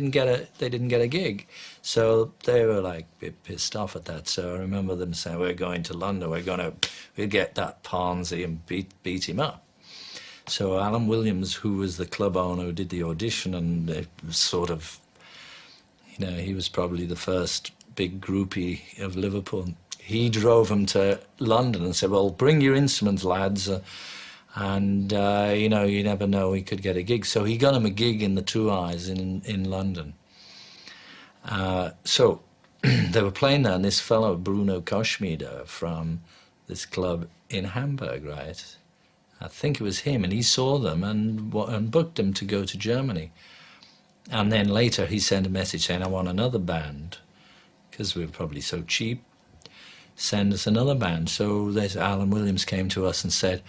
They didn't get a gig, so they were like a bit pissed off at that. So I remember them saying, "We're going to London. We'll get that Pansy and beat him up." So Alan Williams, who was the club owner who did the audition, and it was sort of, you know, he was probably the first big groupie of Liverpool. He drove him to London and said, "Well, bring your instruments, lads." You know, you never know, he could get a gig. So he got him a gig in the Two Eyes in London. So they were playing there, and this fellow, Bruno Koschmider, from this club in Hamburg, right? I think it was him, and he saw them and booked them to go to Germany. And then later he sent a message saying, "I want another band," because we were probably so cheap. Send us another band. So Alan Williams came to us and said,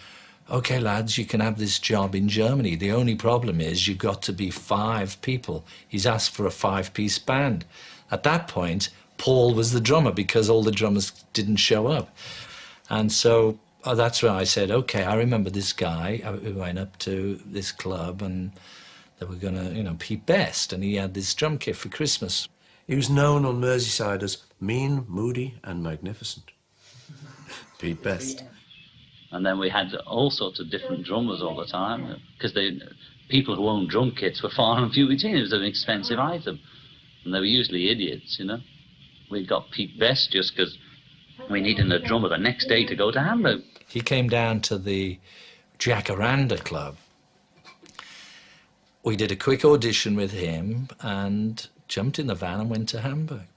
"Okay, lads, you can have this job in Germany. The only problem is you've got to be 5 people." He's asked for a 5-piece band. At that point, Paul was the drummer because all the drummers didn't show up. And so that's where I said, okay, I remember this guy who went up to this club and they were going to, you know, Pete Best, and he had this drum kit for Christmas. He was known on Merseyside as mean, moody and magnificent. Pete Best. And then we had all sorts of different drummers all the time, because people who owned drum kits were far and few between. It was an expensive item, and they were usually idiots, you know. We got Pete Best just because we needed a drummer the next day to go to Hamburg. He came down to the Jacaranda Club. We did a quick audition with him and jumped in the van and went to Hamburg.